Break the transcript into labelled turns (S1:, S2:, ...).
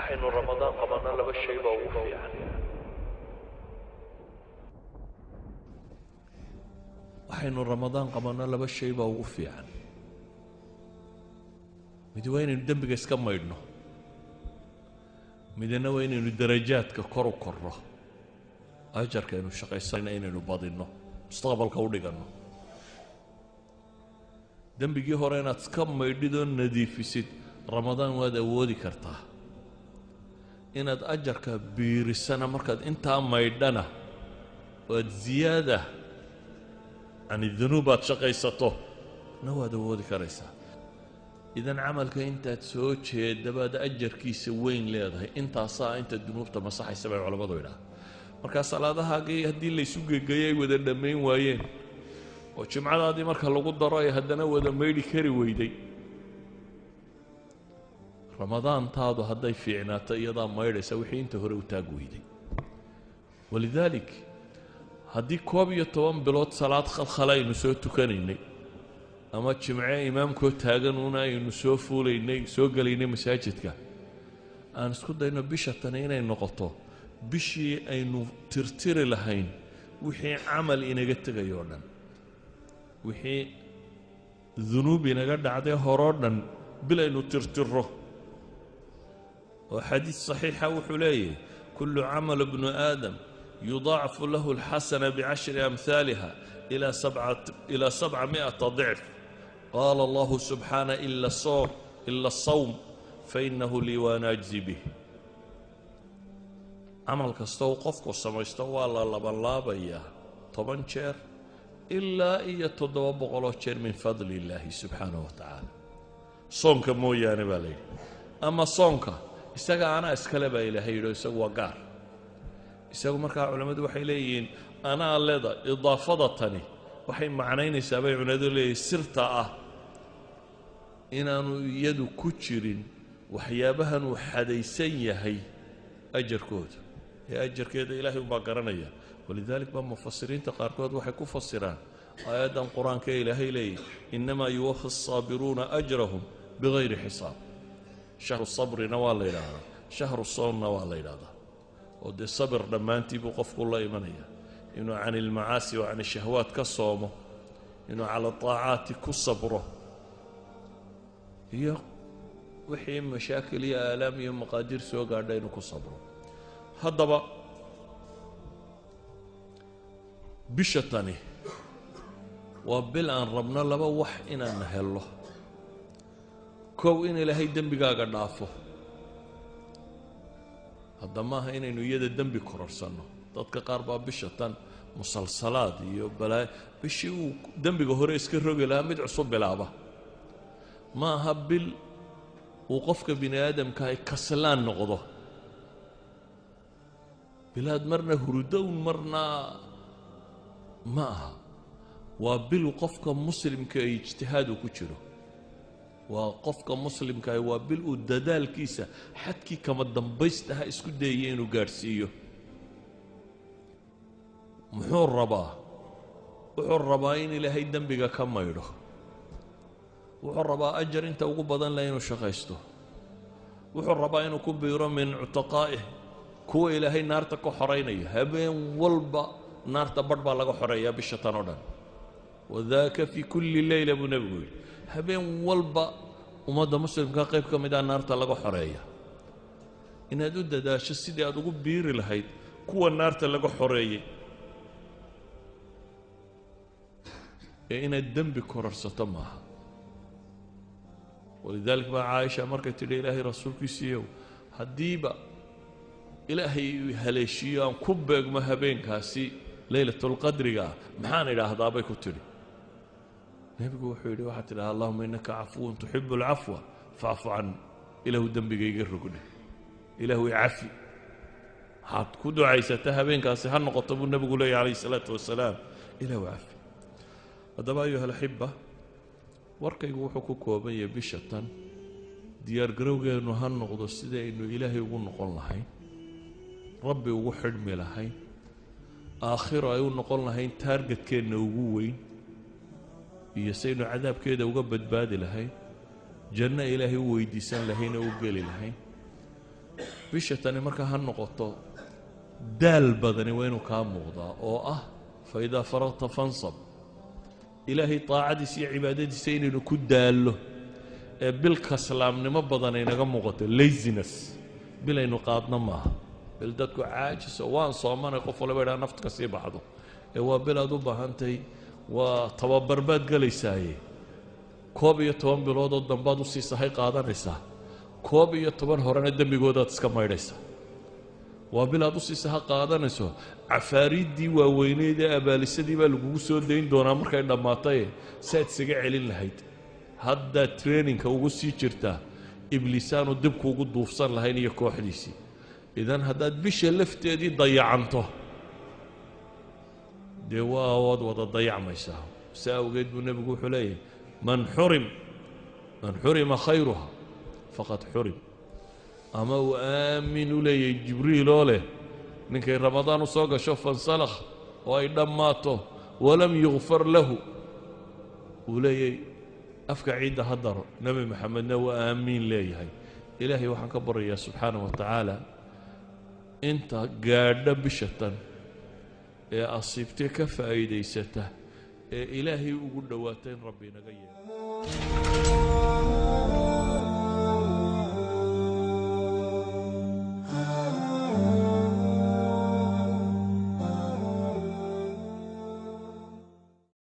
S1: waxaynu ramadaan qabanaa laba shay baa ugu fiican. waxaynu ramadaan qabanaa laba shay baa ugu fiican. mid waa inaynu dembiga iska maydhno, midna waa inaynu darajaadka kor u korno, ajarka aynu shaqaysanayna inaynu badinno, mustaqbalka u dhiganno. dembigii hore inaad iska maydhidoo nadiifisid ramadaan waad awoodi kartaa. inaad ajarka biirisana markaad intaa maydhana waad ziyaada can dunuub aad shaqaysato na waad awoodi karaysaa. idan camalka intaad soo jeedabaad ajarkiisa weyn leedahay, intaasaa inta dunuubta masaxaysa bay culammadu idhaha. markaa salaadahaagii haddii laysu gegeeyo ay wada dhammayn waayeen oo jimcadaadii marka lagu daro ay haddana wada maydhi kari weyday, ramadaantaadu hadday fiicnaato iyadaa maydhaysa wixii inta hore u taag weyday. walidaalik haddii 11 bilood salaad khalkhala aynu soo tukanaynay ama jimce imaamkoo taaganuuna aynu soo fuulaynay soo gelaynay masaajidka, aan isku dayno bisha tani inay noqoto bishii aynu tirtiri lahayn wixii camal inaga tegayoo dhan, wixii dunuub inaga dhacday horoo dhan bil aynu tirtiro. oo xadiis saxiixa wuxuu leeyahay kullu camal ibnu aadam yudaacafu lahu alxasana bicashri amhaaliha ilaa 700 ضعف. qaala allahu subxaana ila asawm fainahu lii waana ajzi bih. camal kasta uu qofku samaysto waa la labanlaabayaa 10 jeer ilaa iyo 700 jeer min fadli illaahi subxaanahu wa tacaala. soonka mooyaane baa layidhi, ama soonka isaga anaa iskale baa ilaahay yidhi, isagu waa gaar. isagu markaa culammadu waxay leeyihiin anaa leeda idaafada tani waxay macnaynaysaa bay culimmadu leeyihiin sirta ah inaanu iyadu ku jirin waxyaabahan uu xadaysan yahay ajarkooda, ee ajarkeeda ilaahay unbaa garanaya. walidaalik baa mufasiriinta qaarkood waxay ku fasiraan aayaddan qur-aanka ee ilaahay leeyahy innamaa yuwafi الsaabiruuna ajrahum bigayri xisaab. shahru sabrina waa la yidhaahdaa, shahru soomna waa la yidhaahdaa. oo dee sabir dhammaantii buu qofku la imanaya, inuu can ilmacaasi wa can ishahwaat ka soomo, inuu cala طaacaati ku sabro, iyo wixii mashaakil iyo aalaam iyo maqaadir soo gaadha inuu ku sabro. haddaba bisha tani waa bil aan rabno laba wax inaan hello. kow, in ilaahay dembigaaga dhaafo. hadda maaha inaynu iyada dembi kororsanno. dadka qaar baa bisha tan musalsalaad iyo balaayo bishii uu dembiga hore iska rogi lahaa mid cusub bilaaba. ma aha bil uu qofka bini aadamka ay kaslaan noqdo, bilaad marna hurudown marna ma aha. waa bil qofka muslimka ay ijtihaadu ku jiro. waa qofka muslimka ah waa bil uu dadaalkiisa xadkii kama dambaystaha isku dayay inuu gaadhsiiyo. muxuu rabaa? wuxuu rabaa in ilaahay dembiga ka maydho. wuxuu rabaa ajar inta ugu badan leh inuu shaqaysto. wuxuu rabaa inuu ku biiro min cutaqaa'ih, kuwa ilaahay naarta ka xoraynaya. habeen walba naarta badh baa laga xoreeyaa bisha tan oo dhan. wadaaka fii kulli leyla buu nebigu yidhi, habeen walba ummadda muslimka qayb ka mid ah naarta laga xoreeya. inaad u dadaasho sidii aad ugu biiri lahayd kuwa naarta laga xoreeyey, ee inaad dembi kororsato maaha. walidaalik baa caaisha markay tidhi ilaahay rasuulkiisiiyow haddiiba ilaahay haleeshiiyo aan ku beegmo habeenkaasi leylatulqadriga ah maxaan idhaahdaa bay ku tidhi. nebigu wuxuu yidhi waxaad tidhaha allahuma innaka cafuwun tuxibu alcafwa facfu can. ilaahu dembigayga rogdhe, ilaahu icafi. waxaad ku ducaysata habeenkaasi ha noqoto buu nebigu leeyahy calayhi isalaatu wasalaam, ilaahu cafi. haddaba ayuha alaxiba, warkaygu wuxuu ku kooban yahay bisha tan diyaargarowgeennu ha noqdo sidaynu ilaahay ugu noqon lahayn, rabbi ugu xidhmi lahayn, aakhiro ay u noqon lahayn taargetkeenna ugu weyn, iyo saynu cadaabkeeda uga badbaadi lahayn, janno ilaahay u weydiisan lahayn oo u geli lahayn. bishatani markaa ha noqoto daal badani waa inuu kaa muuqdaa oo ah fa idaa faragta fansab ilaahay taacadiisa iyo cibaadadiisa inaynu ku daallo ee bil kaslaamnimo badan aynaga muuqato laziness bilaynu qaadna maaha bil dadku caajiso waan soomanay qof walba idhaa nafta ka sii baxdo ee waa bil aad u baahantahay waa tababar baad gelaysaaye 11 biloodoo dambaad usii sahay qaadanaysaa 11 horena dembigoodaad iska maydhaysaa waa bil aad usii saha qaadanayso cafaariiddii waaweyneed ee abaalisadii baa lagugu soo dayn doonaa markay dhammaataye saad isaga celin lahayd haddaad traininka ugu sii jirtaa ibliisaanu dibku ugu duufsan lahayn iyo kooxdiisii idan haddaad bisha lafteedii dayacanto dee waad wada dayacmaysaa saa awgeed buu nebigu wuxuu leeyahay man xurima khayruha faqad xurim ama uu aamin u leeyahay jibriil oo leh ninkay ramadaan u soo gasho fansalakh oo ay dhammaato walam yugfar lahu uu leeyahay afka ciidda ha daro nebi maxamedna waa aamiin leeyahay ilaahay waxaan ka baryayaa subxaanah wa tacaala inta gaadha bishatan ee asiibtee ka faa'iidaysata ee ilaahay ugu dhowaata in rabbi inaga yeelo